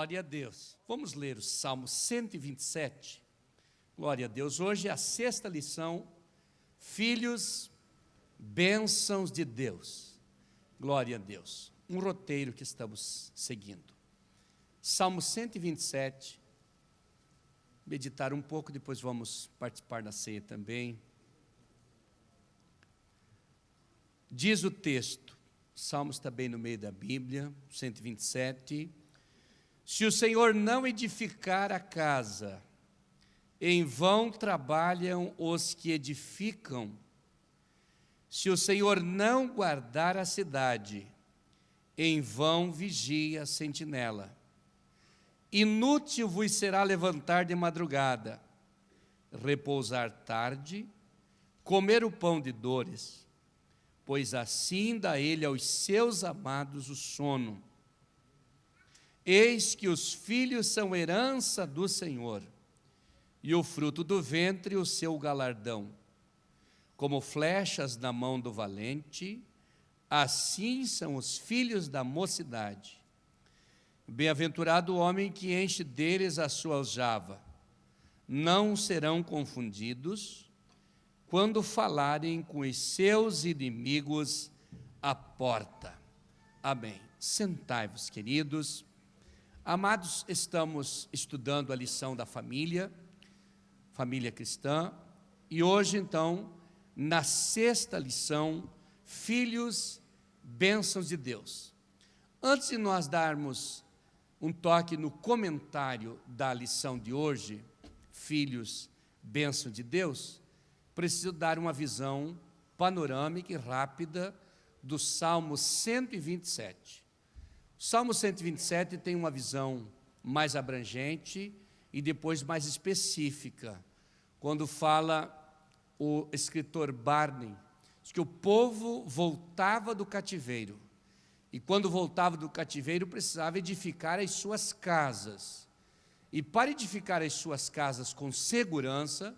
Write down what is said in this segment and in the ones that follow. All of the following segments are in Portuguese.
Glória a Deus. Vamos ler o Salmo 127. Glória a Deus. Hoje é a sexta lição, Filhos, Bênçãos de Deus. Glória a Deus. Um roteiro que estamos seguindo. Salmo 127. Meditar um pouco, depois vamos participar da ceia também. Diz o texto, Salmo está bem no meio da Bíblia, 127. Se o Senhor não edificar a casa, em vão trabalham os que edificam. Se o Senhor não guardar a cidade, em vão vigia a sentinela. Inútil vos será levantar de madrugada, repousar tarde, comer o pão de dores, pois assim dá ele aos seus amados o sono. Eis que os filhos são herança do Senhor, e o fruto do ventre o seu galardão. Como flechas na mão do valente, assim são os filhos da mocidade. Bem-aventurado o homem que enche deles a sua aljava. Não serão confundidos quando falarem com os seus inimigos à porta. Amém. Sentai-vos, queridos. Amados, estamos estudando a lição da família cristã, e hoje, então, na sexta lição, Filhos, Bênçãos de Deus. Antes de nós darmos um toque no comentário da lição de hoje, Filhos, Bênção de Deus, preciso dar uma visão panorâmica e rápida do Salmo 127. O Salmo 127 tem uma visão mais abrangente e depois mais específica, quando fala o escritor Barney, que o povo voltava do cativeiro, e quando voltava do cativeiro precisava edificar as suas casas, e para edificar as suas casas com segurança,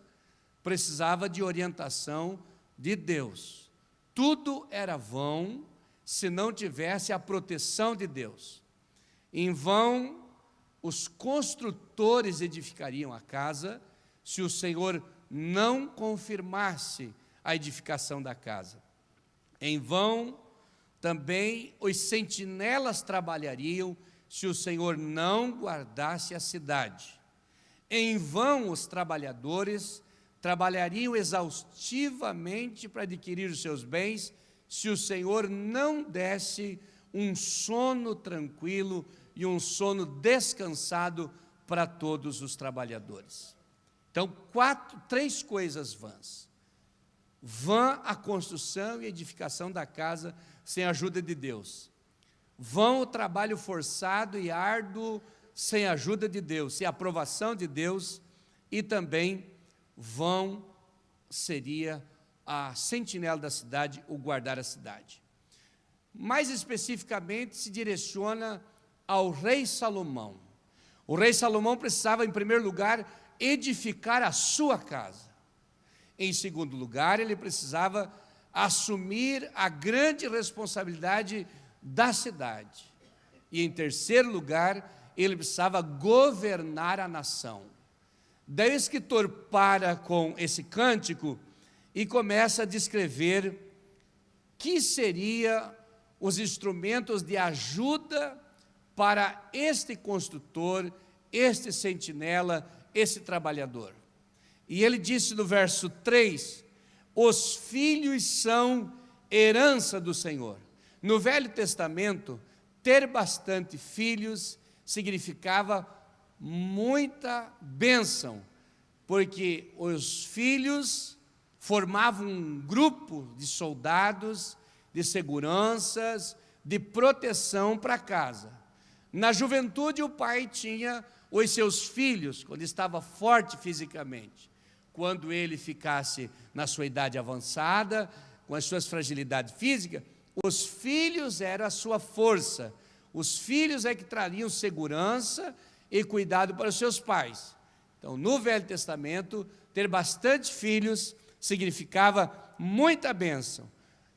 precisava de orientação de Deus. Tudo era vão se não tivesse a proteção de Deus. Em vão os construtores edificariam a casa se o Senhor não confirmasse a edificação da casa. Em vão também os sentinelas trabalhariam se o Senhor não guardasse a cidade. Em vão os trabalhadores trabalhariam exaustivamente para adquirir os seus bens se o Senhor não desse um sono tranquilo e um sono descansado para todos os trabalhadores. Então, três coisas vãs. Vã a construção e edificação da casa sem a ajuda de Deus. Vão o trabalho forçado e árduo sem a ajuda de Deus, sem a aprovação de Deus, e também vão seria a sentinela da cidade, o guardar a cidade. Mais especificamente, se direciona ao rei Salomão. O rei Salomão precisava, em primeiro lugar, edificar a sua casa. Em segundo lugar, ele precisava assumir a grande responsabilidade da cidade. E em terceiro lugar, ele precisava governar a nação. Daí o escritor para com esse cântico e começa a descrever que seriam os instrumentos de ajuda para este construtor, este sentinela, esse trabalhador. E ele disse no verso 3, os filhos são herança do Senhor. No Velho Testamento, ter bastante filhos significava muita bênção, porque os filhos formavam um grupo de soldados, de seguranças, de proteção para casa. Na juventude, o pai tinha os seus filhos, quando estava forte fisicamente. Quando ele ficasse na sua idade avançada, com as suas fragilidades físicas, os filhos eram a sua força. Os filhos é que trariam segurança e cuidado para os seus pais. Então, no Velho Testamento, ter bastante filhos significava muita bênção.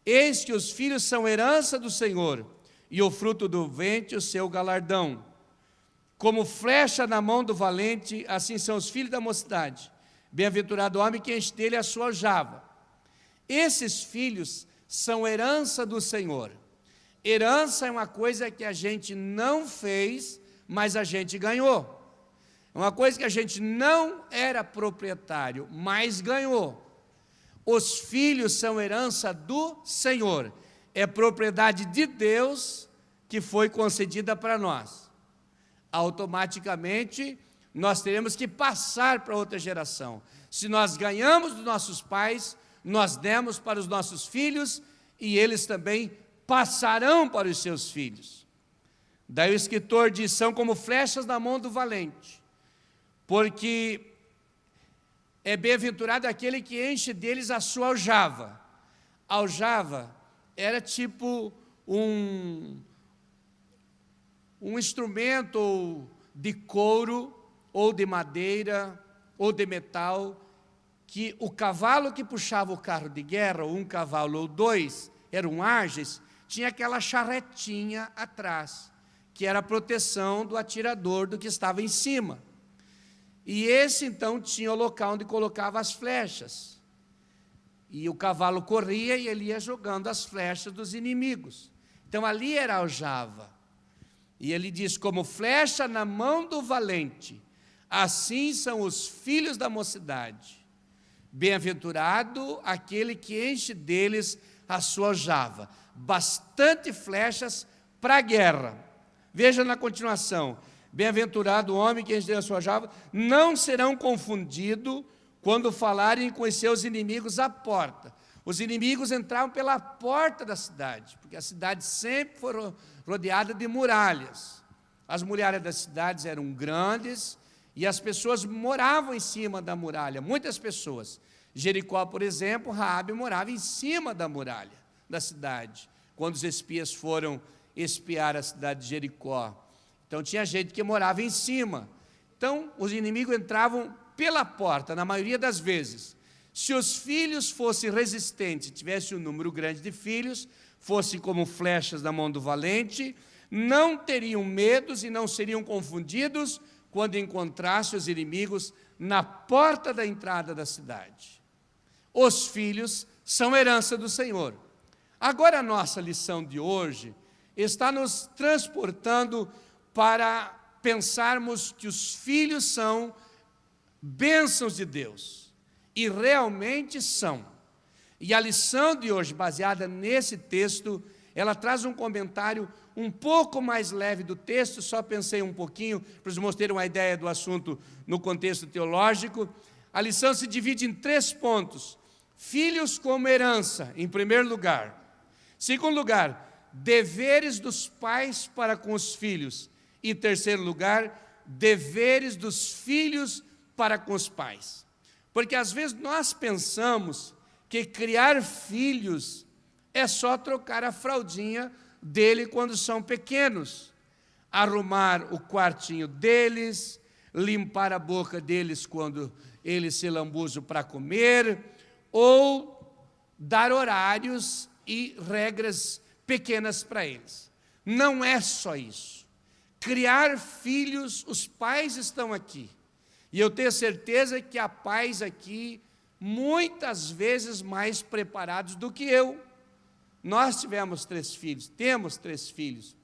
Eis que os filhos são herança do Senhor, e o fruto do ventre o seu galardão. Como flecha na mão do valente, assim são os filhos da mocidade. Bem-aventurado o homem que enche dele a sua aljava. Esses filhos são herança do Senhor. Herança é uma coisa que a gente não fez, mas a gente ganhou. É uma coisa que a gente não era proprietário, mas ganhou. Os filhos são herança do Senhor. É propriedade de Deus que foi concedida para nós. Automaticamente, nós teremos que passar para outra geração. Se nós ganhamos dos nossos pais, nós demos para os nossos filhos e eles também passarão para os seus filhos. Daí o escritor diz, são como flechas na mão do valente, porque é bem-aventurado aquele que enche deles a sua aljava. A aljava era tipo um instrumento de couro, ou de madeira, ou de metal, que o cavalo que puxava o carro de guerra, ou um cavalo ou dois, eram ágeis, tinha aquela charretinha atrás, que era a proteção do atirador do que estava em cima. E esse, então, tinha o local onde colocava as flechas. E o cavalo corria e ele ia jogando as flechas dos inimigos. Então, ali era a aljava. E ele diz, como flecha na mão do valente, assim são os filhos da mocidade. Bem-aventurado aquele que enche deles a sua aljava. Bastante flechas para a guerra. Veja na continuação. Bem-aventurado o homem que enche deles a sua aljava, não serão confundidos quando falarem com os seus inimigos à porta. Os inimigos entravam pela porta da cidade, porque a cidade sempre foi rodeada de muralhas. As muralhas das cidades eram grandes e as pessoas moravam em cima da muralha, muitas pessoas. Jericó, por exemplo, Raabe morava em cima da muralha da cidade, quando os espias foram espiar a cidade de Jericó. Então tinha gente que morava em cima. Então os inimigos entravam pela porta, na maioria das vezes. Se os filhos fossem resistentes, tivessem um número grande de filhos, fossem como flechas na mão do valente, não teriam medos e não seriam confundidos quando encontrassem os inimigos na porta da entrada da cidade. Os filhos são herança do Senhor. Agora a nossa lição de hoje está nos transportando para pensarmos que os filhos são bênçãos de Deus. E realmente são. E a lição de hoje, baseada nesse texto, ela traz um comentário um pouco mais leve do texto, só pensei um pouquinho, para vocês terem uma ideia do assunto no contexto teológico. A lição se divide em 3 pontos. Filhos como herança, em primeiro lugar. Segundo lugar, deveres dos pais para com os filhos. E em terceiro lugar, deveres dos filhos para com os pais. Porque às vezes nós pensamos que criar filhos é só trocar a fraldinha dele quando são pequenos, arrumar o quartinho deles, limpar a boca deles quando eles se lambuzam para comer, ou dar horários e regras pequenas para eles. Não é só isso. Criar filhos, os pais estão aqui. E eu tenho certeza que há pais aqui, muitas vezes mais preparados do que eu. Nós tivemos 3 filhos, temos 3 filhos.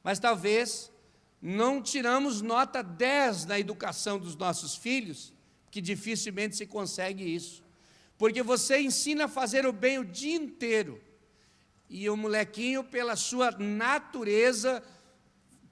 Mas talvez não tiramos nota 10 na educação dos nossos filhos, que dificilmente se consegue isso. Porque você ensina a fazer o bem o dia inteiro. E o molequinho, pela sua natureza,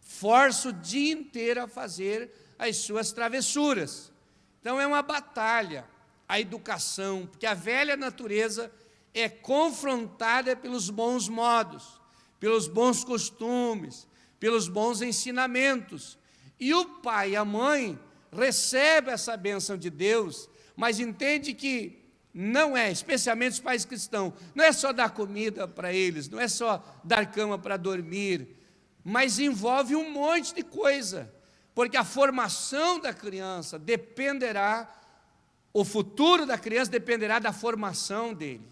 força o dia inteiro a fazer as suas travessuras. Então é uma batalha, a educação, porque a velha natureza é confrontada pelos bons modos, pelos bons costumes, pelos bons ensinamentos. E o pai e a mãe recebem essa bênção de Deus, mas entende que não é, especialmente os pais cristãos, não é só dar comida para eles, não é só dar cama para dormir, mas envolve um monte de coisa. Porque a formação da criança dependerá, o futuro da criança dependerá da formação dele.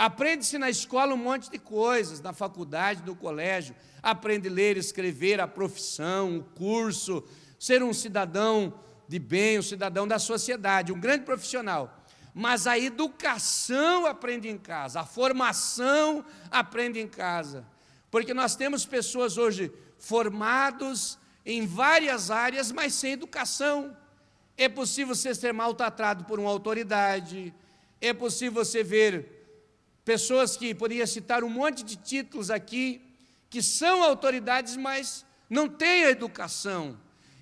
Aprende-se na escola um monte de coisas, na faculdade, no colégio. Aprende a ler, escrever, a profissão, o curso, ser um cidadão de bem, um cidadão da sociedade, um grande profissional. Mas a educação aprende em casa, a formação aprende em casa. Porque nós temos pessoas hoje formados em várias áreas, mas sem educação. É possível você ser maltratado por uma autoridade, é possível você ver pessoas que, poderia citar um monte de títulos aqui, que são autoridades, mas não têm a educação.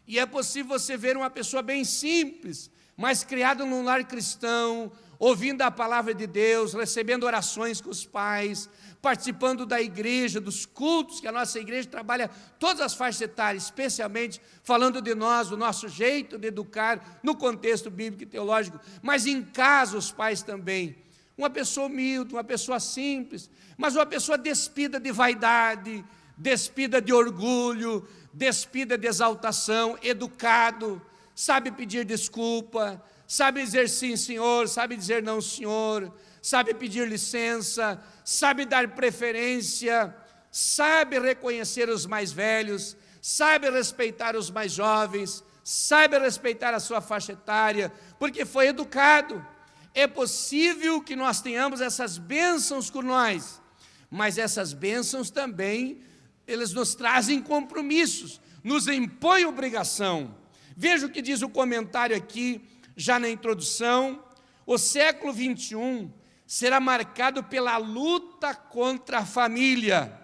E é possível você ver uma pessoa bem simples, mas criada num lar cristão, ouvindo a palavra de Deus, recebendo orações com os pais, participando da igreja, dos cultos, que a nossa igreja trabalha todas as faixas etárias, especialmente falando de nós, do nosso jeito de educar, no contexto bíblico e teológico, mas em casa os pais também. Uma pessoa humilde, uma pessoa simples, mas uma pessoa despida de vaidade, despida de orgulho, despida de exaltação, educado, sabe pedir desculpa, sabe dizer sim, senhor, sabe dizer não, senhor, sabe pedir licença, sabe dar preferência, sabe reconhecer os mais velhos, sabe respeitar os mais jovens, sabe respeitar a sua faixa etária, porque foi educado. É possível que nós tenhamos essas bênçãos com nós, mas essas bênçãos também, eles nos trazem compromissos, nos impõem obrigação. Veja o que diz o comentário aqui, já na introdução: o século XXI será marcado pela luta contra a família.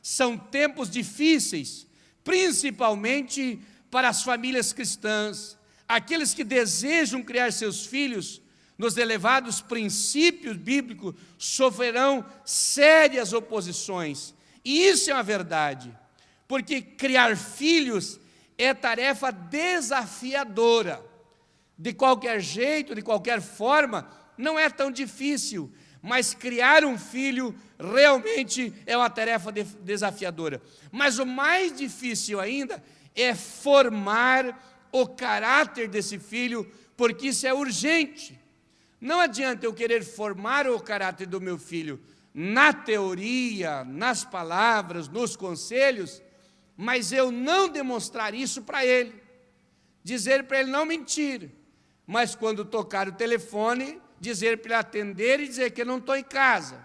São tempos difíceis, principalmente para as famílias cristãs. Aqueles que desejam criar seus filhos nos elevados princípios bíblicos sofrerão sérias oposições. E isso é uma verdade, porque criar filhos é tarefa desafiadora. De qualquer jeito, de qualquer forma, não é tão difícil, mas criar um filho realmente é uma tarefa desafiadora. Mas o mais difícil ainda é formar o caráter desse filho, porque isso é urgente. Não adianta eu querer formar o caráter do meu filho na teoria, nas palavras, nos conselhos, mas eu não demonstrar isso para ele, dizer para ele não mentir, mas quando tocar o telefone, dizer para ele atender e dizer que eu não estou em casa.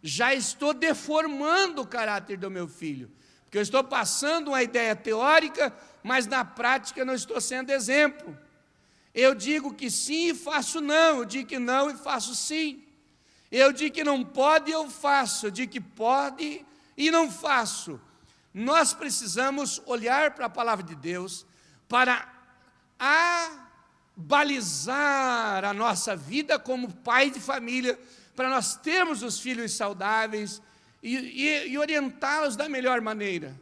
Já estou deformando o caráter do meu filho, porque eu estou passando uma ideia teórica, mas na prática não estou sendo exemplo. Eu digo que sim e faço não, eu digo que não e faço sim. Eu digo que não pode e eu faço, eu digo que pode e não faço. Nós precisamos olhar para a palavra de Deus para balizar a nossa vida como pai de família, para nós termos os filhos saudáveis e orientá-los da melhor maneira.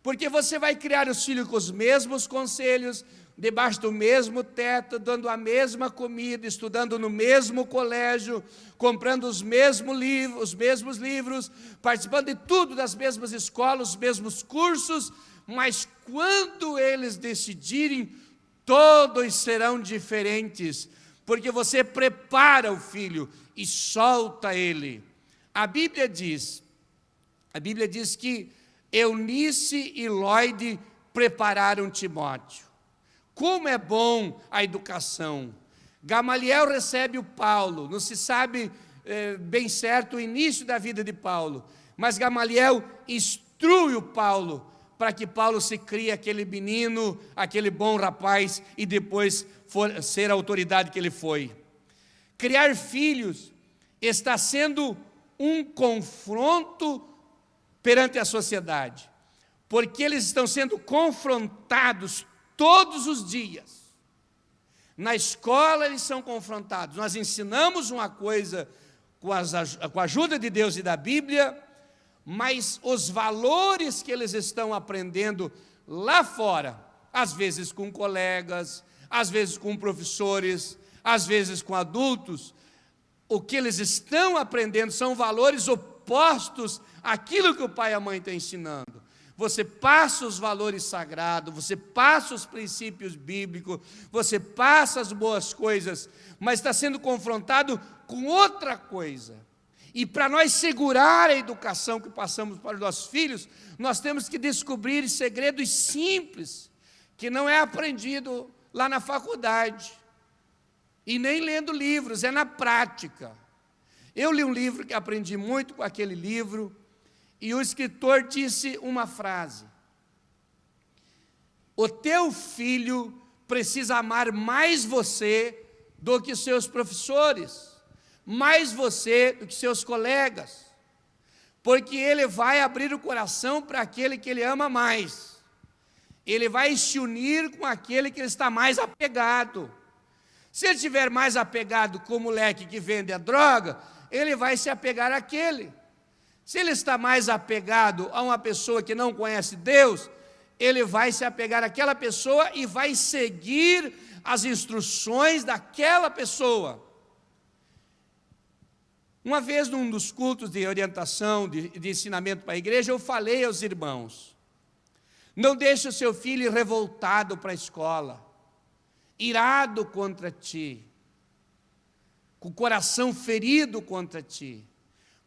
Porque você vai criar os filhos com os mesmos conselhos, debaixo do mesmo teto, dando a mesma comida, estudando no mesmo colégio, comprando os mesmos livros, participando de tudo, das mesmas escolas, os mesmos cursos, mas quando eles decidirem, todos serão diferentes, porque você prepara o filho e solta ele. A Bíblia diz que Eunice e Lloyd prepararam Timóteo. Como é bom a educação. Gamaliel recebe o Paulo, não se sabe bem certo o início da vida de Paulo, mas Gamaliel instrui o Paulo para que Paulo se crie aquele menino, aquele bom rapaz, e depois ser a autoridade que ele foi. Criar filhos está sendo um confronto perante a sociedade, porque eles estão sendo confrontados todos os dias. Na escola eles são confrontados. Nós ensinamos uma coisa com a ajuda de Deus e da Bíblia, mas os valores que eles estão aprendendo lá fora, às vezes com colegas, às vezes com professores, às vezes com adultos, o que eles estão aprendendo são valores opostos àquilo que o pai e a mãe estão ensinando. Você passa os valores sagrados, você passa os princípios bíblicos, você passa as boas coisas, mas está sendo confrontado com outra coisa. E para nós segurar a educação que passamos para os nossos filhos, nós temos que descobrir segredos simples, que não é aprendido lá na faculdade, e nem lendo livros, é na prática. Eu li um livro que aprendi muito com aquele livro, e o escritor disse uma frase: o teu filho precisa amar mais você do que seus professores, mais você do que seus colegas, porque ele vai abrir o coração para aquele que ele ama mais, ele vai se unir com aquele que ele está mais apegado. Se ele estiver mais apegado com o moleque que vende a droga, ele vai se apegar àquele. Se ele está mais apegado a uma pessoa que não conhece Deus, ele vai se apegar àquela pessoa e vai seguir as instruções daquela pessoa. Uma vez, num dos cultos de orientação, de ensinamento para a igreja, eu falei aos irmãos: não deixe o seu filho ir revoltado para a escola, irado contra ti, com o coração ferido contra ti,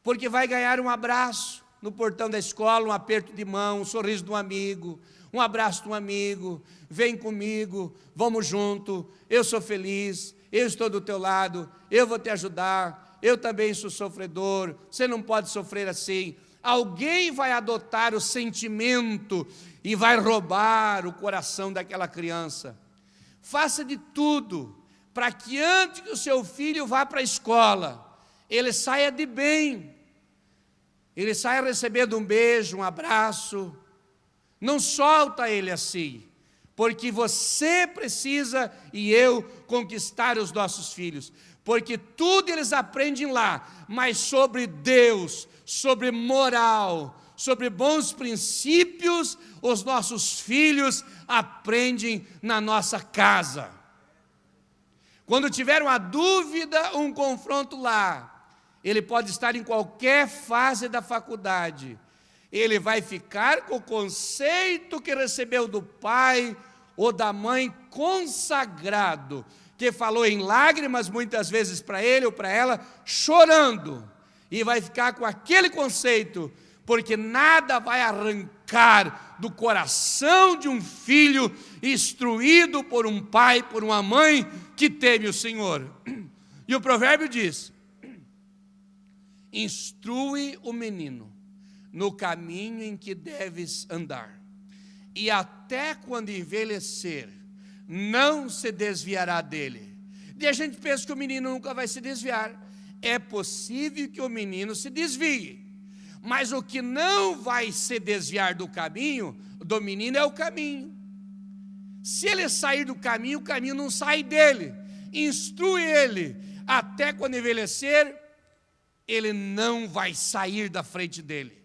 porque vai ganhar um abraço no portão da escola, um aperto de mão, um sorriso de um amigo, um abraço de um amigo, vem comigo, vamos junto, eu sou feliz, eu estou do teu lado, eu vou te ajudar, eu também sou sofredor, você não pode sofrer assim. Alguém vai adotar o sentimento e vai roubar o coração daquela criança. Faça de tudo para que antes que o seu filho vá para a escola, ele saia de bem, ele saia recebendo um beijo, um abraço. Não solta ele assim, porque você precisa e eu conquistar os nossos filhos, porque tudo eles aprendem lá, mas sobre Deus, sobre moral, sobre bons princípios, os nossos filhos aprendem na nossa casa. Quando tiver uma dúvida, um confronto lá, ele pode estar em qualquer fase da faculdade, ele vai ficar com o conceito que recebeu do pai ou da mãe consagrado, que falou em lágrimas muitas vezes para ele ou para ela, chorando, e vai ficar com aquele conceito, porque nada vai arrancar do coração de um filho instruído por um pai, por uma mãe que teme o Senhor. E o provérbio diz: instrui o menino no caminho em que deves andar, e até quando envelhecer, não se desviará dele. E a gente pensa que o menino nunca vai se desviar. É possível que o menino se desvie, mas o que não vai se desviar do caminho do menino é o caminho. Se ele sair do caminho, o caminho não sai dele. Instrui ele, até quando envelhecer, ele não vai sair da frente dele.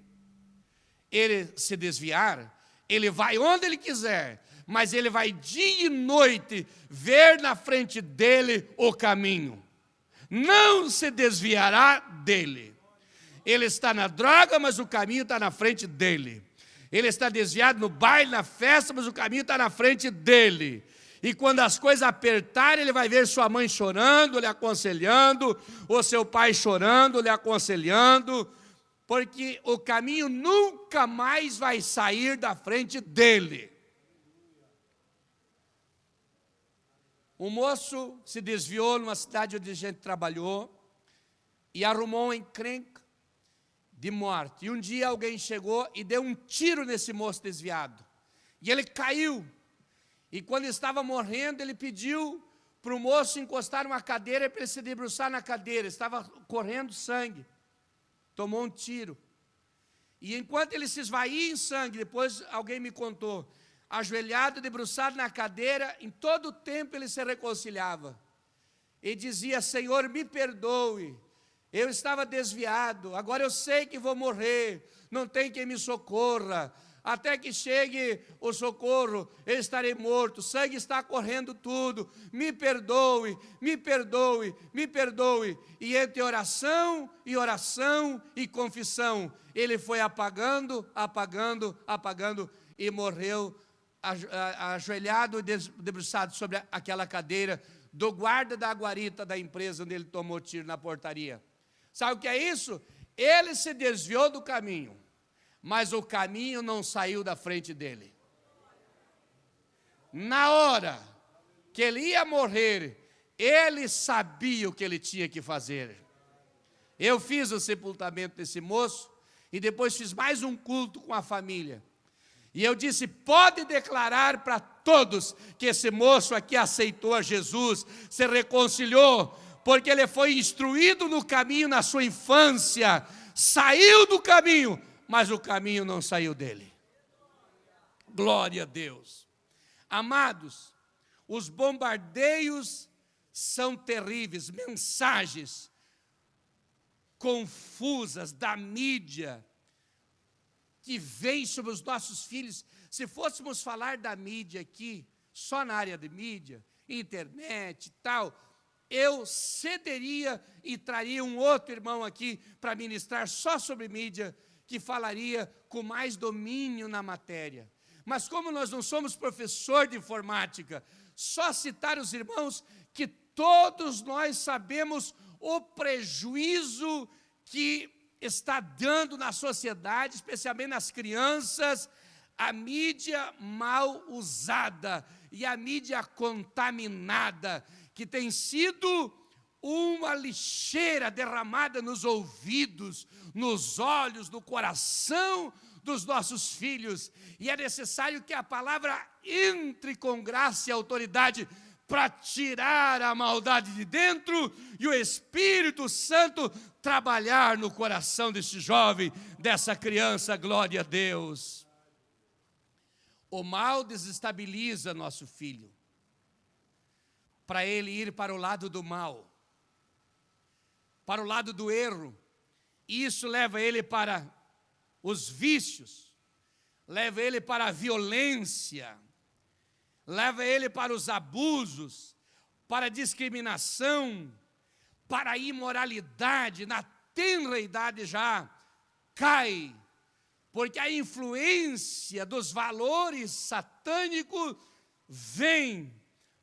Ele se desviar, ele vai onde ele quiser, mas ele vai dia e noite ver na frente dele o caminho. Não se desviará dele. Ele está na droga, mas o caminho está na frente dele. Ele está desviado no baile, na festa, mas o caminho está na frente dele. E quando as coisas apertarem, ele vai ver sua mãe chorando, lhe aconselhando, ou seu pai chorando, lhe aconselhando, porque o caminho nunca mais vai sair da frente dele. Um moço se desviou numa cidade onde a gente trabalhou e arrumou uma encrenca de morte. E um dia alguém chegou e deu um tiro nesse moço desviado. E ele caiu. E quando estava morrendo, ele pediu para o moço encostar uma cadeira para ele se debruçar na cadeira. Estava correndo sangue. Tomou um tiro. E enquanto ele se esvaía em sangue, depois alguém me contou, ajoelhado, debruçado na cadeira, em todo o tempo ele se reconciliava. E dizia: Senhor, me perdoe, eu estava desviado, agora eu sei que vou morrer, não tem quem me socorra, até que chegue o socorro, eu estarei morto, sangue está correndo tudo, me perdoe, me perdoe, me perdoe. E entre oração e confissão, ele foi apagando, apagando, apagando, e morreu ajoelhado e debruçado sobre aquela cadeira do guarda da guarita da empresa onde ele tomou tiro na portaria. Sabe o que é isso? Ele se desviou do caminho, mas o caminho não saiu da frente dele. Na hora que ele ia morrer, ele sabia o que ele tinha que fazer. Eu fiz o sepultamento desse moço e depois fiz mais um culto com a família. E eu disse, pode declarar para todos que esse moço aqui aceitou a Jesus, se reconciliou, porque ele foi instruído no caminho na sua infância, saiu do caminho, mas o caminho não saiu dele. Glória a Deus. Amados, os bombardeios são terríveis, mensagens confusas da mídia, que vem sobre os nossos filhos. Se fôssemos falar da mídia aqui, só na área de mídia, internet e tal, eu cederia e traria um outro irmão aqui para ministrar só sobre mídia, que falaria com mais domínio na matéria. Mas como nós não somos professor de informática, só citar os irmãos que todos nós sabemos o prejuízo que está dando na sociedade, especialmente nas crianças, a mídia mal usada e a mídia contaminada, que tem sido uma lixeira derramada nos ouvidos, nos olhos, no coração dos nossos filhos. E é necessário que a palavra entre com graça e autoridade para tirar a maldade de dentro e o Espírito Santo trabalhar no coração desse jovem, dessa criança, glória a Deus. O mal desestabiliza nosso filho, para ele ir para o lado do mal, para o lado do erro. Isso leva ele para os vícios, leva ele para a violência, leva ele para os abusos, para a discriminação, para a imoralidade. Na tenra idade já cai, porque a influência dos valores satânicos vem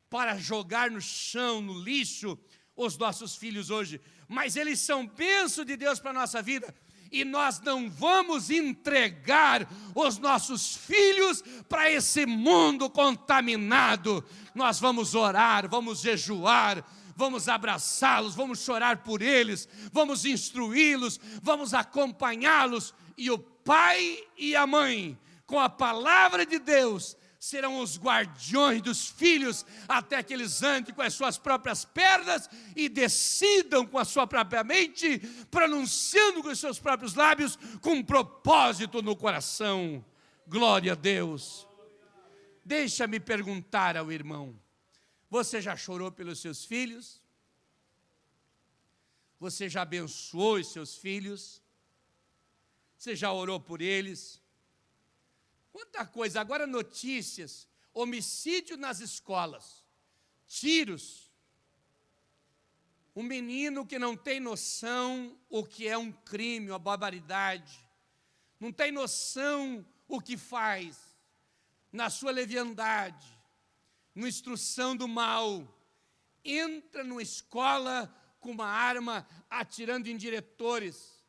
para jogar no chão, no lixo, os nossos filhos hoje. Mas eles são bênção de Deus para a nossa vida. E nós não vamos entregar os nossos filhos para esse mundo contaminado. Nós vamos orar, vamos jejuar, vamos abraçá-los, vamos chorar por eles, vamos instruí-los, vamos acompanhá-los. E o pai e a mãe, com a palavra de Deus, serão os guardiões dos filhos, até que eles andem com as suas próprias pernas e decidam com a sua própria mente, pronunciando com os seus próprios lábios, com um propósito no coração. Glória a Deus. Deixa-me perguntar ao irmão, você já chorou pelos seus filhos? Você já abençoou os seus filhos? Você já orou por eles? Quanta coisa, agora notícias, homicídio nas escolas, tiros, um menino que não tem noção o que é um crime, uma barbaridade, não tem noção o que faz, na sua leviandade, na instrução do mal, entra numa escola com uma arma atirando em diretores,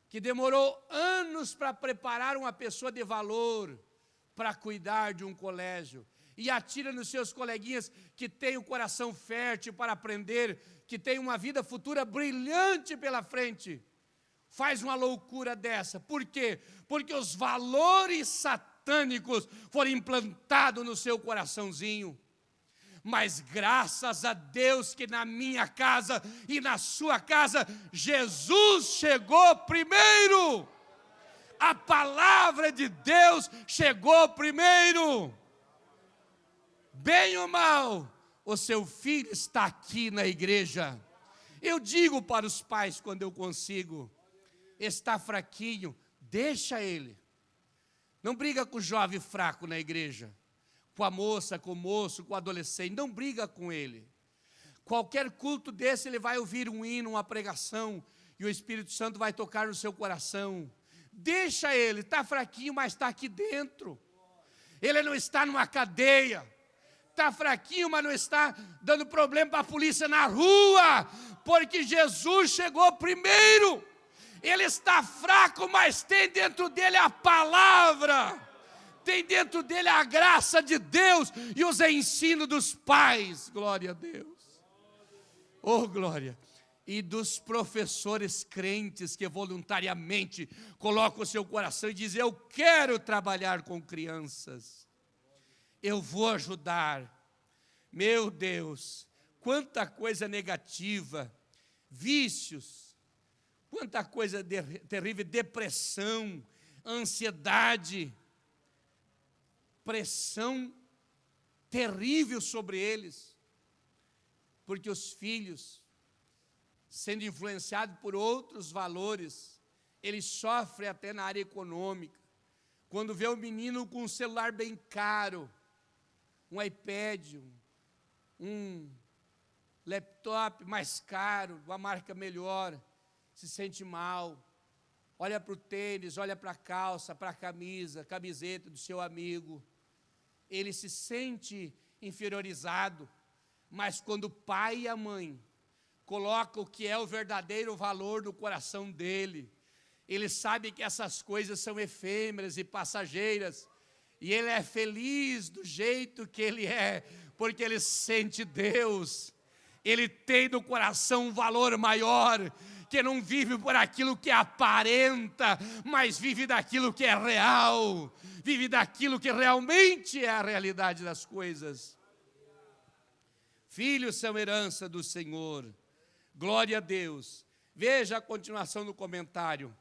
que demorou anos para preparar uma pessoa de valor para cuidar de um colégio, e atira nos seus coleguinhas que têm o coração fértil para aprender, que têm uma vida futura brilhante pela frente, faz uma loucura dessa. Por quê? Porque os valores satânicos foram implantados no seu coraçãozinho. Mas graças a Deus que na minha casa e na sua casa, Jesus chegou primeiro. A palavra de Deus chegou primeiro. Bem ou mal, o seu filho está aqui na igreja. Eu digo para os pais quando eu consigo, está fraquinho, deixa ele. Não briga com o jovem fraco na igreja, com a moça, com o moço, com o adolescente, não briga com ele. Qualquer culto desse, ele vai ouvir um hino, uma pregação, e o Espírito Santo vai tocar no seu coração. Deixa ele, está fraquinho, mas está aqui dentro. Ele não está numa cadeia, está fraquinho, mas não está dando problema para a polícia na rua, porque Jesus chegou primeiro. Ele está fraco, mas tem dentro dele a palavra, tem dentro dele a graça de Deus e os ensinos dos pais. Glória a Deus. Oh, glória. E dos professores crentes que voluntariamente colocam o seu coração e dizem: eu quero trabalhar com crianças, eu vou ajudar. Meu Deus, quanta coisa negativa, vícios, quanta coisa terrível, depressão, ansiedade, pressão terrível sobre eles, porque os filhos, sendo influenciados por outros valores, eles sofrem até na área econômica. Quando vê o menino com um celular bem caro, um iPad, um laptop mais caro, uma marca melhor, se sente mal. Olha para o tênis, olha para a calça, para a camisa, camiseta do seu amigo. Ele se sente inferiorizado, mas quando o pai e a mãe colocam o que é o verdadeiro valor no coração dele, ele sabe que essas coisas são efêmeras e passageiras, e ele é feliz do jeito que ele é, porque ele sente Deus. Ele tem no coração um valor maior, que não vive por aquilo que aparenta, mas vive daquilo que é real, vive daquilo que realmente é a realidade das coisas. Filhos são herança do Senhor, glória a Deus. Veja a continuação do comentário.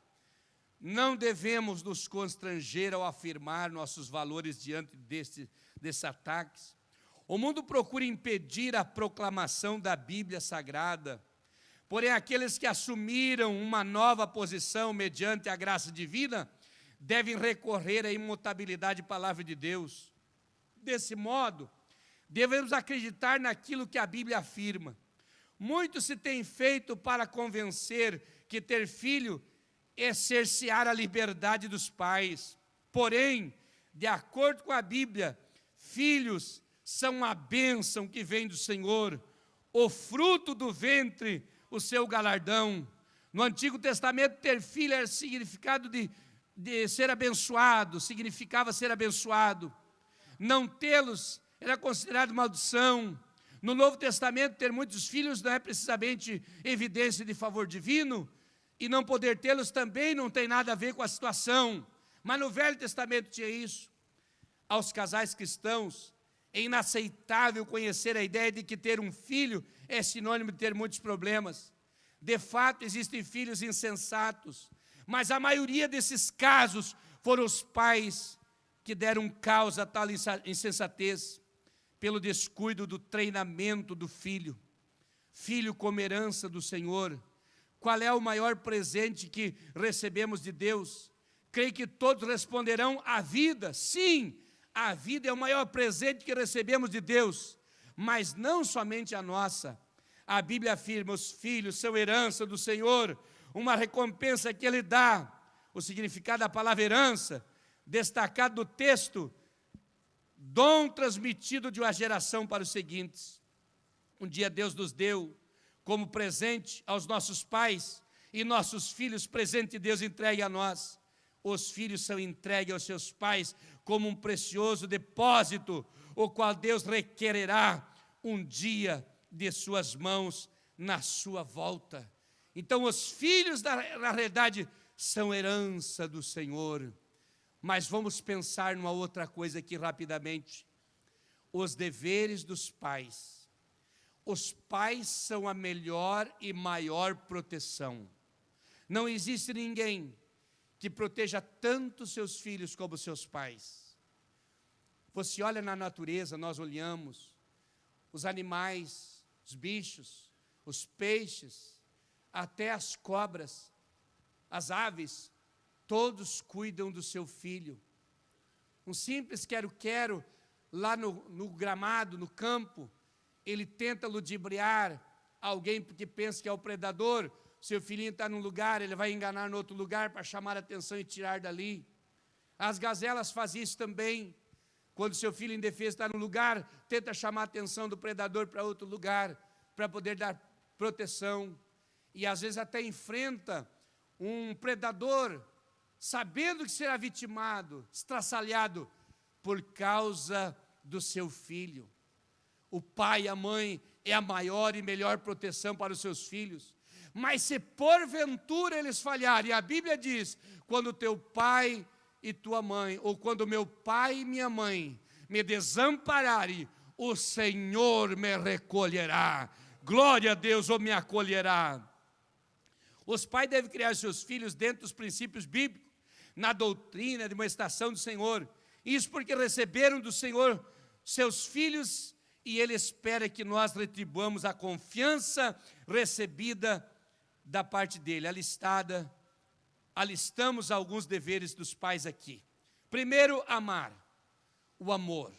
Não devemos nos constranger ao afirmar nossos valores diante desses ataques. O mundo procura impedir a proclamação da Bíblia Sagrada, porém aqueles que assumiram uma nova posição mediante a graça divina, devem recorrer à imutabilidade da palavra de Deus. Desse modo, devemos acreditar naquilo que a Bíblia afirma. Muito se tem feito para convencer que ter filho é cercear a liberdade dos pais. Porém, de acordo com a Bíblia, filhos são a bênção que vem do Senhor, o fruto do ventre, o seu galardão. No Antigo Testamento, ter filho era significado de ser abençoado, significava ser abençoado. Não tê-los era considerado maldição. No Novo Testamento, ter muitos filhos não é precisamente evidência de favor divino, e não poder tê-los também não tem nada a ver com a situação. Mas no Velho Testamento tinha isso. Aos casais cristãos, é inaceitável conhecer a ideia de que ter um filho é sinônimo de ter muitos problemas. De fato, existem filhos insensatos, mas a maioria desses casos foram os pais que deram causa a tal insensatez, pelo descuido do treinamento do filho. Filho como herança do Senhor. Qual é o maior presente que recebemos de Deus? Creio que todos responderão: a vida. Sim, a vida é o maior presente que recebemos de Deus, mas não somente a nossa. A Bíblia afirma: os filhos são herança do Senhor, uma recompensa que Ele dá. O significado da palavra herança, destacado no texto: dom transmitido de uma geração para os seguintes. Um dia Deus nos deu como presente aos nossos pais, e nossos filhos, presente de Deus, entregue a nós. Os filhos são entregues aos seus pais como um precioso depósito, o qual Deus requererá um dia de suas mãos na sua volta. Então os filhos, na realidade, são herança do Senhor. Mas vamos pensar numa outra coisa aqui rapidamente. Os deveres dos pais. Os pais são a melhor e maior proteção. Não existe ninguém que proteja tanto seus filhos como seus pais. Você olha na natureza, nós olhamos, os animais, os bichos, os peixes, até as cobras, as aves, todos cuidam do seu filho. Um simples quero-quero lá no gramado, no campo, ele tenta ludibriar alguém porque pensa que é o predador. Seu filhinho está num lugar, ele vai enganar no outro lugar para chamar a atenção e tirar dali. As gazelas fazem isso também. Quando seu filho indefeso está num lugar, tenta chamar a atenção do predador para outro lugar, para poder dar proteção. E às vezes até enfrenta um predador, sabendo que será vitimado, estraçalhado, por causa do seu filho. O pai e a mãe é a maior e melhor proteção para os seus filhos. Mas se porventura eles falharem, a Bíblia diz, quando teu pai e tua mãe, ou quando meu pai e minha mãe me desampararem, o Senhor me recolherá. Glória a Deus, ou me acolherá. Os pais devem criar seus filhos dentro dos princípios bíblicos, na doutrina, demonstração do Senhor. Isso porque receberam do Senhor seus filhos e Ele espera que nós retribuamos a confiança recebida da parte dEle. Alistamos alguns deveres dos pais aqui. Primeiro, amar. O amor.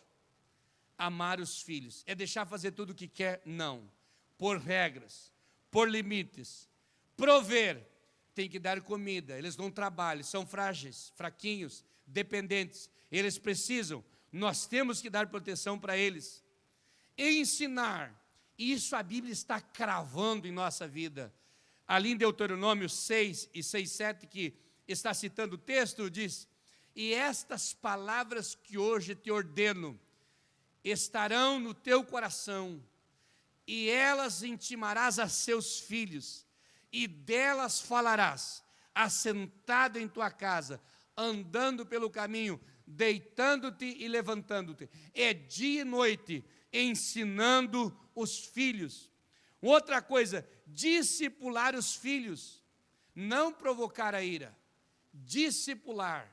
Amar os filhos. É deixar fazer tudo o que quer? Não. Por regras, por limites. Prover. Tem que dar comida. Eles não trabalham, são frágeis, fraquinhos, dependentes. Eles precisam. Nós temos que dar proteção para eles. Ensinar. Isso a Bíblia está cravando em nossa vida. Ali em Deuteronômio 6 e 6, 7, que está citando o texto, diz: e estas palavras que hoje te ordeno estarão no teu coração, e elas intimarás a seus filhos, e delas falarás, assentado em tua casa, andando pelo caminho, deitando-te e levantando-te. É dia e noite, ensinando os filhos. Outra coisa, discipular os filhos, não provocar a ira, discipular,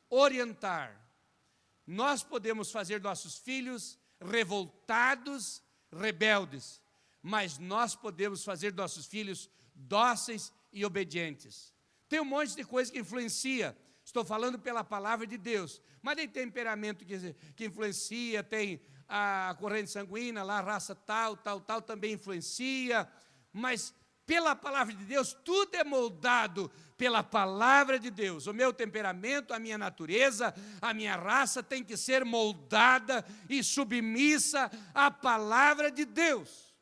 orientar. Nós podemos fazer nossos filhos revoltados, rebeldes, mas nós podemos fazer nossos filhos dóceis e obedientes. Tem um monte de coisa que influencia, estou falando pela palavra de Deus, mas tem temperamento que influencia, tem a corrente sanguínea, lá, a raça tal, também influencia, mas pela palavra de Deus, tudo é moldado pela palavra de Deus. O meu temperamento, a minha natureza, a minha raça tem que ser moldada e submissa à palavra de Deus.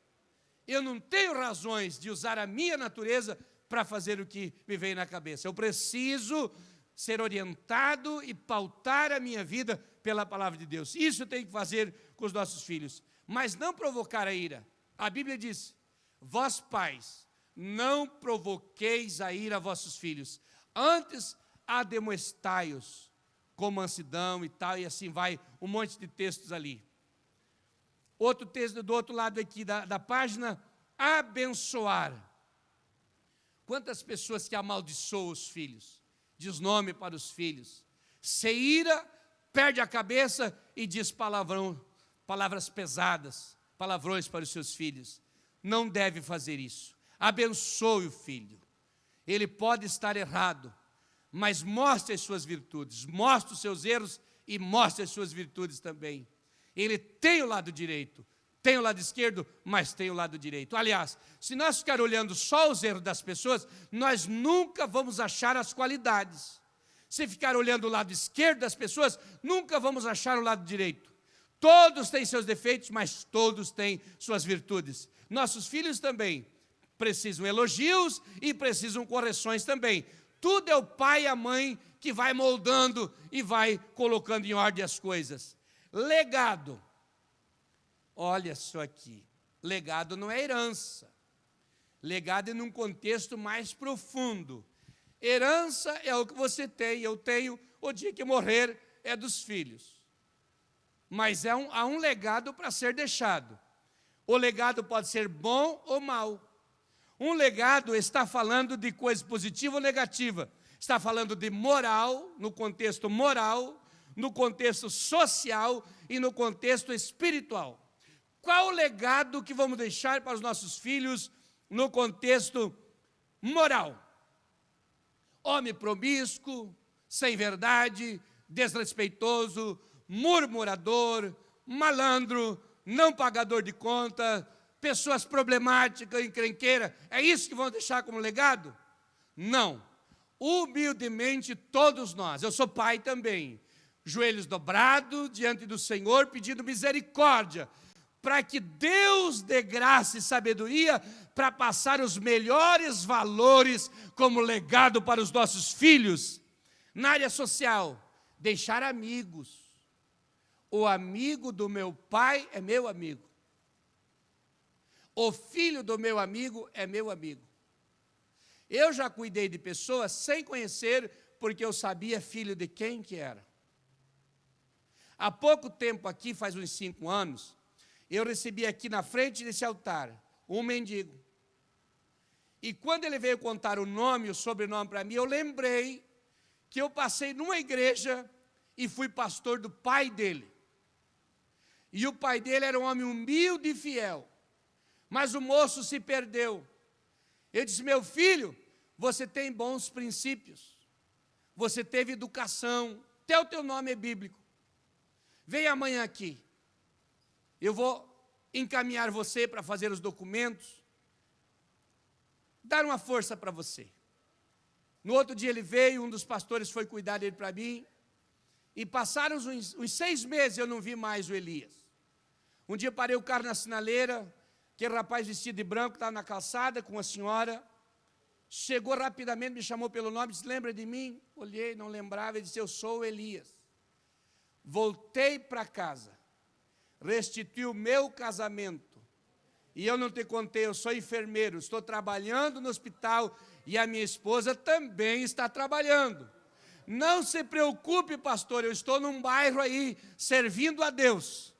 Eu não tenho razões de usar a minha natureza para fazer o que me vem na cabeça. Eu preciso ser orientado e pautar a minha vida pela palavra de Deus. Isso eu tenho que fazer com os nossos filhos, mas não provocar a ira. A Bíblia diz: vós pais, não provoqueis a ira a vossos filhos, antes ademoestai-os com mansidão e tal, e assim vai, um monte de textos ali. Outro texto do outro lado aqui da página, abençoar. Quantas pessoas que amaldiçoam os filhos, diz nome para os filhos, se ira, perde a cabeça e diz palavras pesadas, palavrões para os seus filhos. Não deve fazer isso. Abençoe o filho. Ele pode estar errado, mas mostre as suas virtudes, mostre os seus erros e mostre as suas virtudes também. Ele tem o lado direito, tem o lado esquerdo, mas tem o lado direito. Aliás, se nós ficar olhando só os erros das pessoas, nós nunca vamos achar as qualidades. Se ficar olhando o lado esquerdo das pessoas, nunca vamos achar o lado direito. Todos têm seus defeitos, mas todos têm suas virtudes. Nossos filhos também precisam elogios e precisam correções também. Tudo é o pai e a mãe que vai moldando e vai colocando em ordem as coisas. Legado. Olha só aqui. Legado não é herança. Legado é num contexto mais profundo. Herança é o que você tem, eu tenho, o dia que morrer é dos filhos. Mas há um legado para ser deixado. O legado pode ser bom ou mau. Um legado está falando de coisa positiva ou negativa. Está falando de moral, no contexto moral, no contexto social e no contexto espiritual. Qual o legado que vamos deixar para os nossos filhos no contexto moral? Homem promíscuo, sem verdade, desrespeitoso, murmurador, malandro, não pagador de conta, pessoas problemáticas, encrenqueiras. É isso que vão deixar como legado? Não. Humildemente todos nós, eu sou pai também, joelhos dobrados diante do Senhor, pedindo misericórdia, para que Deus dê graça e sabedoria para passar os melhores valores como legado para os nossos filhos. Na área social, deixar amigos. O amigo do meu pai é meu amigo. O filho do meu amigo é meu amigo. Eu já cuidei de pessoas sem conhecer, porque eu sabia filho de quem que era. Há pouco tempo aqui, faz uns 5 anos, eu recebi aqui na frente desse altar um mendigo. E quando ele veio contar o nome e o sobrenome para mim, eu lembrei que eu passei numa igreja e fui pastor do pai dele. E o pai dele era um homem humilde e fiel. Mas o moço se perdeu. Eu disse: meu filho, você tem bons princípios. Você teve educação. Até o teu nome é bíblico. Vem amanhã aqui. Eu vou encaminhar você para fazer os documentos. Dar uma força para você. No outro dia ele veio, um dos pastores foi cuidar dele para mim. E passaram uns 6 meses, eu não vi mais o Elias. Um dia parei o carro na sinaleira, aquele rapaz vestido de branco estava na calçada com a senhora. Chegou rapidamente, me chamou pelo nome, disse: lembra de mim? Olhei, não lembrava, ele disse: eu sou o Elias. Voltei para casa, restituí o meu casamento. E eu não te contei, eu sou enfermeiro, estou trabalhando no hospital e a minha esposa também está trabalhando. Não se preocupe, pastor, eu estou num bairro aí, servindo a Deus.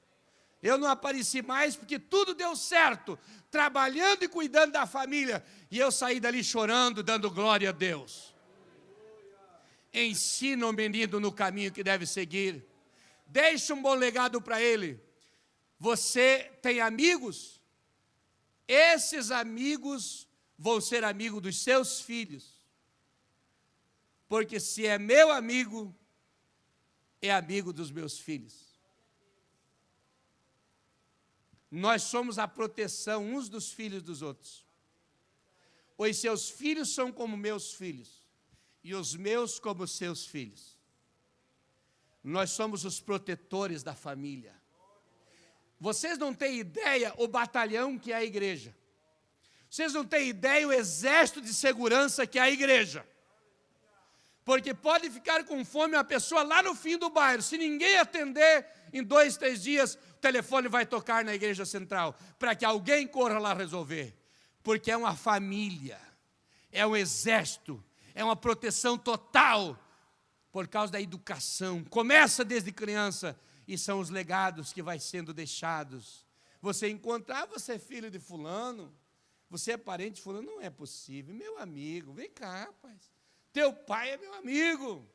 Eu não apareci mais porque tudo deu certo, trabalhando e cuidando da família. E eu saí dali chorando, dando glória a Deus. Ensina o menino no caminho que deve seguir. Deixa um bom legado para ele. Você tem amigos? Esses amigos vão ser amigos dos seus filhos. Porque se é meu amigo, é amigo dos meus filhos. Nós somos a proteção uns dos filhos dos outros. Os seus filhos são como meus filhos, e os meus como seus filhos. Nós somos os protetores da família. Vocês não têm ideia o batalhão que é a igreja. Vocês não têm ideia o exército de segurança que é a igreja. Porque pode ficar com fome uma pessoa lá no fim do bairro. Se ninguém atender, em 2, 3 dias, o telefone vai tocar na igreja central, para que alguém corra lá resolver. Porque é uma família, é um exército, é uma proteção total, por causa da educação. Começa desde criança, e são os legados que vai sendo deixados. Você encontrar, você é filho de fulano, você é parente de fulano, não é possível. Meu amigo, vem cá, rapaz. Teu pai é meu amigo.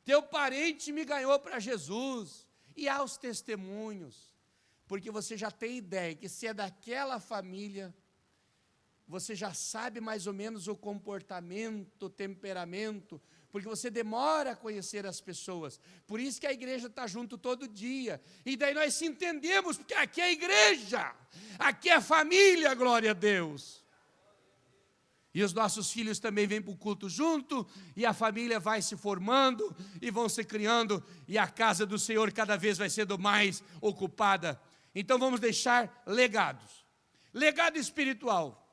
Teu parente me ganhou para Jesus. E há os testemunhos. Porque você já tem ideia que se é daquela família, você já sabe mais ou menos o comportamento, o temperamento, porque você demora a conhecer as pessoas. Por isso que a igreja está junto todo dia. E daí nós se entendemos, porque aqui é a igreja, aqui é a família, glória a Deus. E os nossos filhos também vêm para o culto junto, e a família vai se formando, e vão se criando, e a casa do Senhor cada vez vai sendo mais ocupada. Então vamos deixar legados. Legado espiritual.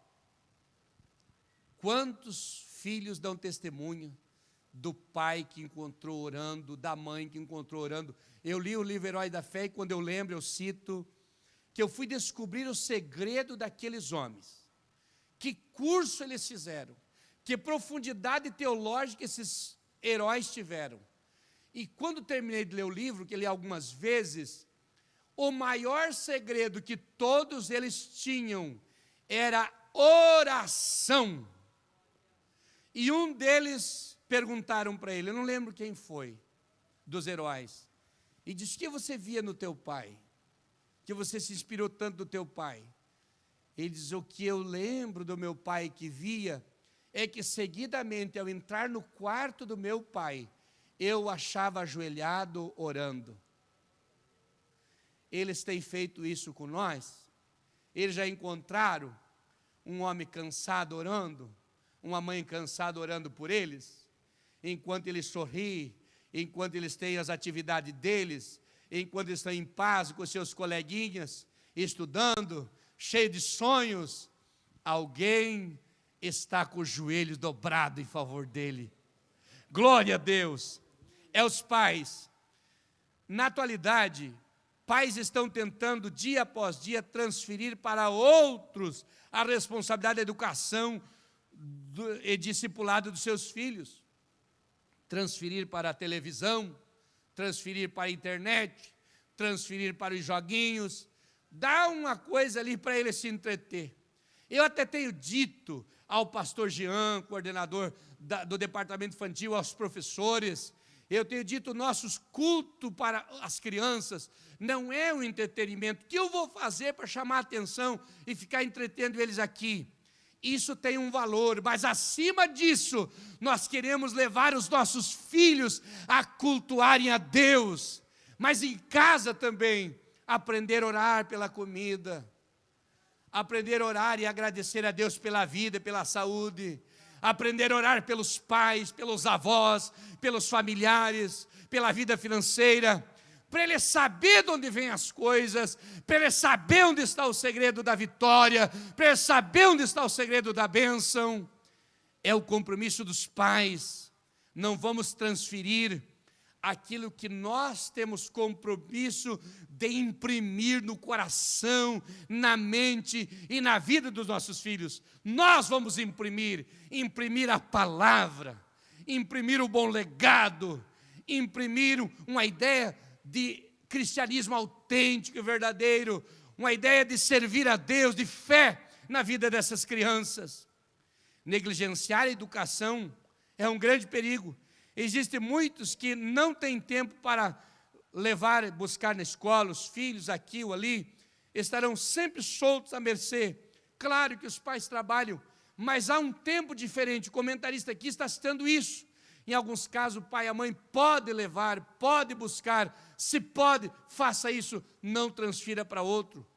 Quantos filhos dão testemunho do pai que encontrou orando, da mãe que encontrou orando? Eu li o livro Herói da Fé, e quando eu lembro, eu cito, que eu fui descobrir o segredo daqueles homens. Que curso eles fizeram, que profundidade teológica esses heróis tiveram. E quando terminei de ler o livro, que li algumas vezes, o maior segredo que todos eles tinham era oração. E um deles perguntaram para ele, eu não lembro quem foi, dos heróis, e disse: o que você via no teu pai? Que você se inspirou tanto do teu pai? Ele diz: o que eu lembro do meu pai que via, é que seguidamente, ao entrar no quarto do meu pai, eu o achava ajoelhado orando. Eles têm feito isso com nós? Eles já encontraram um homem cansado orando? Uma mãe cansada orando por eles? Enquanto eles sorriem, enquanto eles têm as atividades deles, enquanto eles estão em paz com seus coleguinhas, estudando, cheio de sonhos, alguém está com os joelhos dobrados em favor dele. Glória a Deus. É os pais. Na atualidade, pais estão tentando, dia após dia, transferir para outros a responsabilidade da educação e discipulado dos seus filhos. Transferir para a televisão, transferir para a internet, transferir para os joguinhos, dá uma coisa ali para ele se entreter. Eu até tenho dito ao pastor Jean, coordenador do departamento infantil, aos professores, eu tenho dito, nossos cultos para as crianças não é um entretenimento. O que eu vou fazer para chamar a atenção e ficar entretendo eles aqui? Isso tem um valor, mas acima disso, nós queremos levar os nossos filhos a cultuarem a Deus, mas em casa também, aprender a orar pela comida, aprender a orar e agradecer a Deus pela vida, pela saúde, aprender a orar pelos pais, pelos avós, pelos familiares, pela vida financeira, para ele saber de onde vêm as coisas, para ele saber onde está o segredo da vitória, para ele saber onde está o segredo da bênção. É o compromisso dos pais. Não vamos transferir aquilo que nós temos compromisso de imprimir no coração, na mente e na vida dos nossos filhos. Nós vamos imprimir a palavra, imprimir o bom legado, imprimir uma ideia de cristianismo autêntico e verdadeiro, uma ideia de servir a Deus, de fé na vida dessas crianças. Negligenciar a educação é um grande perigo. Existem muitos que não têm tempo para levar, buscar na escola, os filhos aqui ou ali, estarão sempre soltos à mercê. Claro que os pais trabalham, mas há um tempo diferente. O comentarista aqui está citando isso. Em alguns casos, o pai e a mãe podem levar, pode buscar. Se pode, faça isso, não transfira para outro.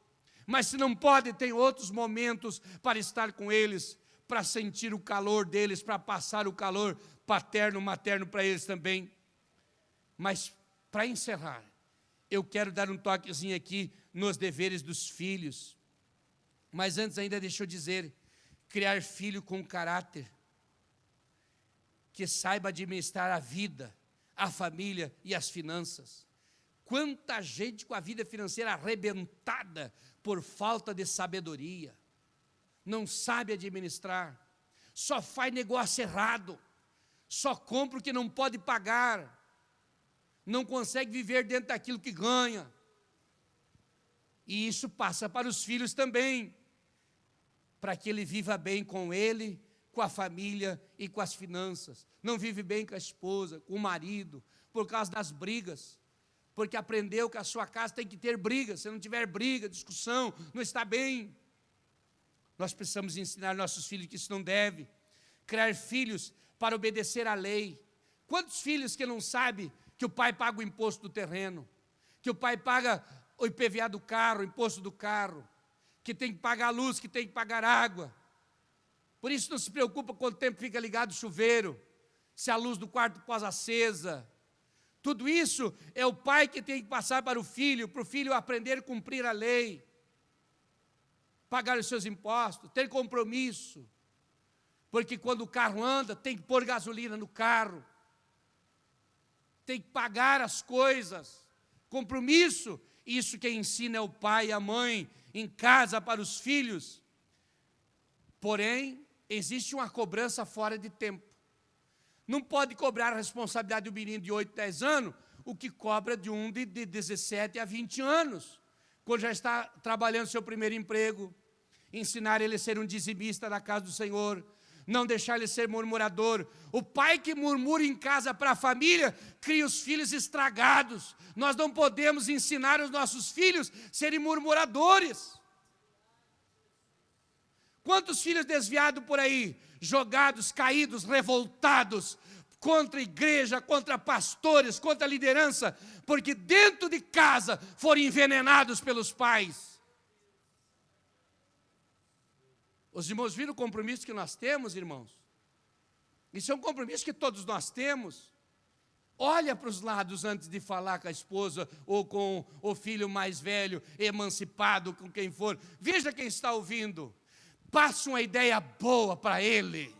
Mas se não pode, tem outros momentos para estar com eles, para sentir o calor deles, para passar o calor paterno, materno para eles também. Mas, para encerrar, eu quero dar um toquezinho aqui nos deveres dos filhos. Mas antes ainda deixa eu dizer, criar filho com caráter, que saiba administrar a vida, a família e as finanças. Quanta gente com a vida financeira arrebentada por falta de sabedoria, não sabe administrar, só faz negócio errado, só compra o que não pode pagar, não consegue viver dentro daquilo que ganha. E isso passa para os filhos também, para que ele viva bem com ele, com a família e com as finanças. Não vive bem com a esposa, com o marido, por causa das brigas, porque aprendeu que a sua casa tem que ter briga. Se não tiver briga, discussão, não está bem. Nós precisamos ensinar nossos filhos que isso não deve. Criar filhos para obedecer à lei. Quantos filhos que não sabem que o pai paga o imposto do terreno, que o pai paga o IPVA do carro, o imposto do carro, que tem que pagar a luz, que tem que pagar água. Por isso não se preocupa quanto tempo fica ligado o chuveiro, se a luz do quarto pós acesa. Tudo isso é o pai que tem que passar para o filho aprender a cumprir a lei, pagar os seus impostos, ter compromisso. Porque quando o carro anda, tem que pôr gasolina no carro, tem que pagar as coisas, compromisso. Isso quem ensina é o pai e a mãe em casa para os filhos. Porém, existe uma cobrança fora de tempo. Não pode cobrar a responsabilidade do menino de 8, 10 anos, o que cobra de um de 17 a 20 anos, quando já está trabalhando seu primeiro emprego. Ensinar ele a ser um dizimista na casa do Senhor, não deixar ele ser murmurador. O pai que murmura em casa para a família, cria os filhos estragados. Nós não podemos ensinar os nossos filhos a serem murmuradores. Quantos filhos desviados por aí, jogados, caídos, revoltados, contra a igreja, contra pastores, contra a liderança, porque dentro de casa foram envenenados pelos pais. Os irmãos viram o compromisso que nós temos, irmãos? Isso é um compromisso que todos nós temos. Olha para os lados antes de falar com a esposa ou com o filho mais velho, emancipado, com quem for. Veja quem está ouvindo. Passa uma ideia boa para ele.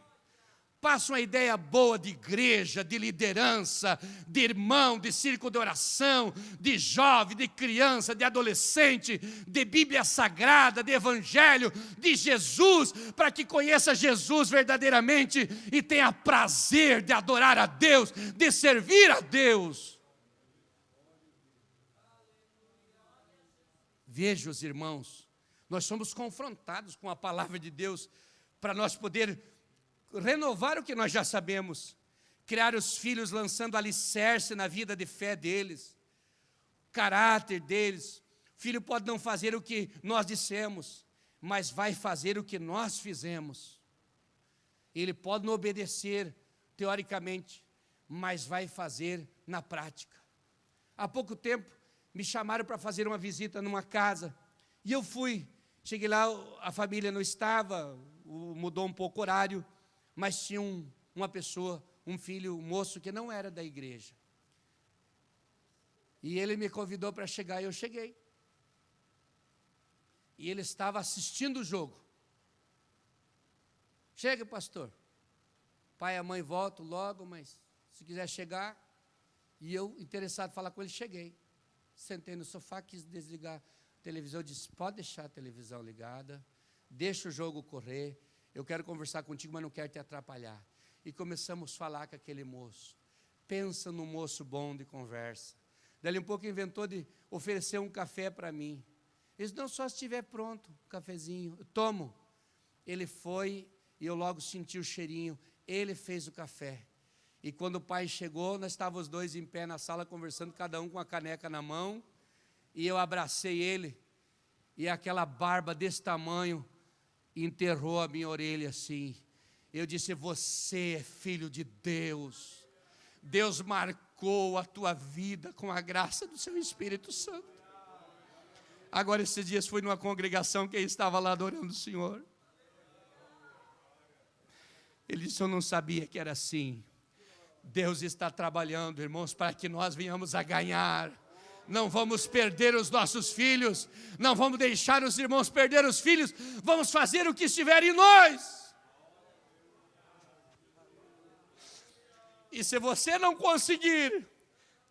Passa uma ideia boa de igreja, de liderança, de irmão, de círculo de oração, de jovem, de criança, de adolescente, de Bíblia Sagrada, de Evangelho, de Jesus, para que conheça Jesus verdadeiramente e tenha prazer de adorar a Deus, de servir a Deus. Veja, os irmãos, nós somos confrontados com a palavra de Deus para nós poder renovar o que nós já sabemos, criar os filhos lançando alicerce na vida de fé deles, caráter deles. O filho pode não fazer o que nós dissemos, mas vai fazer o que nós fizemos. Ele pode não obedecer teoricamente, mas vai fazer na prática. Há pouco tempo me chamaram para fazer uma visita numa casa, e eu fui. Cheguei lá, a família não estava, mudou um pouco o horário, mas tinha uma pessoa, um filho, um moço que não era da igreja. E ele me convidou para chegar, e eu cheguei. E ele estava assistindo o jogo. Chega, pastor. Pai e a mãe voltam logo, mas se quiser chegar. E eu, interessado em falar com ele, cheguei. Sentei no sofá, quis desligar a televisão. Eu disse, pode deixar a televisão ligada, deixa o jogo correr. Eu quero conversar contigo, mas não quero te atrapalhar. E começamos a falar com aquele moço. Pensa num moço bom de conversa. Dali um pouco inventou de oferecer um café para mim. Ele disse, não, só se estiver pronto, um cafezinho. Eu tomo. Ele foi e eu logo senti o cheirinho. Ele fez o café. E quando o pai chegou, nós estávamos os dois em pé na sala conversando, cada um com a caneca na mão. E eu abracei ele. E aquela barba desse tamanho enterrou a minha orelha assim. Eu disse, você é filho de Deus. Deus marcou a tua vida com a graça do seu Espírito Santo. Agora, esses dias fui numa congregação que estava lá adorando o Senhor. Ele disse, eu não sabia que era assim. Deus está trabalhando, irmãos, para que nós venhamos a ganhar. Não vamos perder os nossos filhos, não vamos deixar os irmãos perder os filhos, vamos fazer o que estiver em nós. E se você não conseguir,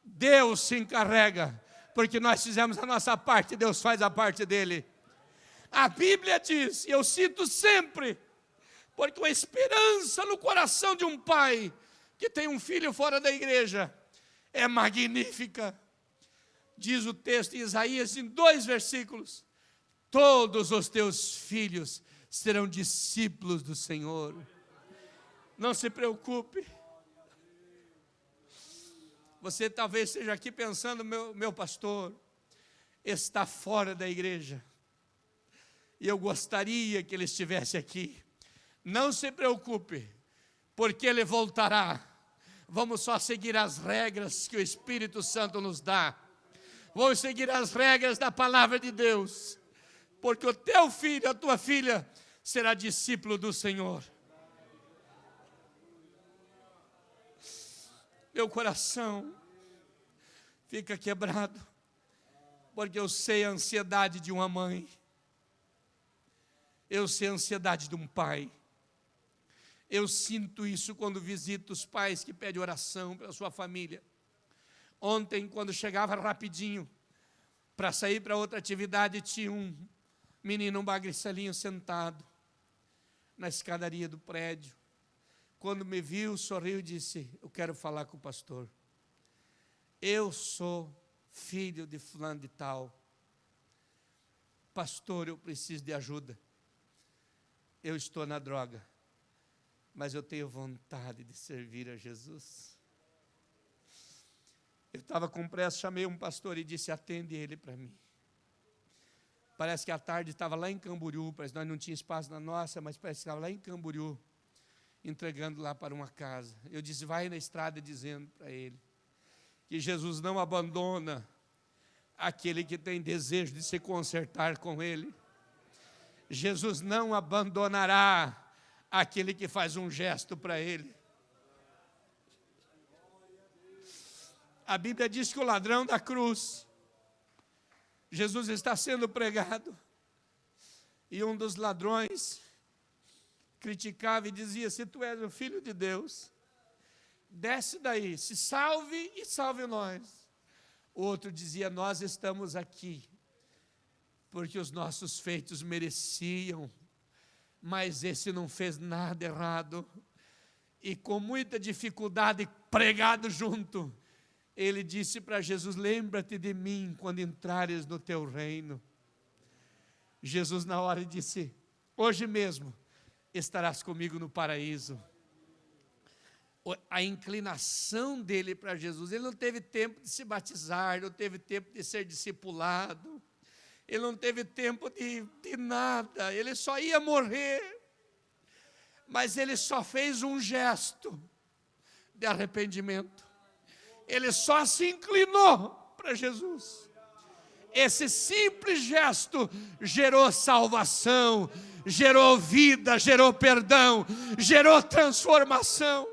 Deus se encarrega, porque nós fizemos a nossa parte, Deus faz a parte dele. A Bíblia diz, e eu cito sempre, porque a esperança no coração de um pai que tem um filho fora da igreja é magnífica. Diz o texto em Isaías, em 2 versículos, todos os teus filhos serão discípulos do Senhor. Não se preocupe. Você talvez esteja aqui pensando, meu pastor está fora da igreja. E eu gostaria que ele estivesse aqui. Não se preocupe, porque ele voltará. Vamos só seguir as regras que o Espírito Santo nos dá. Vamos seguir as regras da palavra de Deus, porque o teu filho, a tua filha, será discípulo do Senhor. Meu coração fica quebrado, porque eu sei a ansiedade de uma mãe, eu sei a ansiedade de um pai. Eu sinto isso quando visito os pais que pedem oração pela sua família. Ontem, quando chegava rapidinho para sair para outra atividade, tinha um menino, um magricelinho sentado na escadaria do prédio. Quando me viu, sorriu e disse, eu quero falar com o pastor. Eu sou filho de fulano de tal. Pastor, eu preciso de ajuda. Eu estou na droga, mas eu tenho vontade de servir a Jesus. Eu estava com pressa, chamei um pastor e disse, atende ele para mim. Parece que à tarde estava lá em Camboriú, parece que nós não tínhamos espaço na nossa, mas parece que estava lá em Camboriú, entregando lá para uma casa. Eu disse, vai na estrada dizendo para ele, que Jesus não abandona aquele que tem desejo de se consertar com ele. Jesus não abandonará aquele que faz um gesto para ele. A Bíblia diz que o ladrão da cruz, Jesus está sendo pregado, e um dos ladrões criticava e dizia: se tu és o Filho de Deus, desce daí, se salve e salve nós. O outro dizia: nós estamos aqui porque os nossos feitos mereciam, mas esse não fez nada errado. E com muita dificuldade, pregado junto, ele disse para Jesus: lembra-te de mim quando entrares no teu reino. Jesus na hora disse: hoje mesmo estarás comigo no paraíso. A inclinação dele para Jesus, ele não teve tempo de se batizar, não teve tempo de ser discipulado, ele não teve tempo de nada, ele só ia morrer, mas ele só fez um gesto de arrependimento, ele só se inclinou para Jesus. Esse simples gesto gerou salvação, gerou vida, gerou perdão, gerou transformação.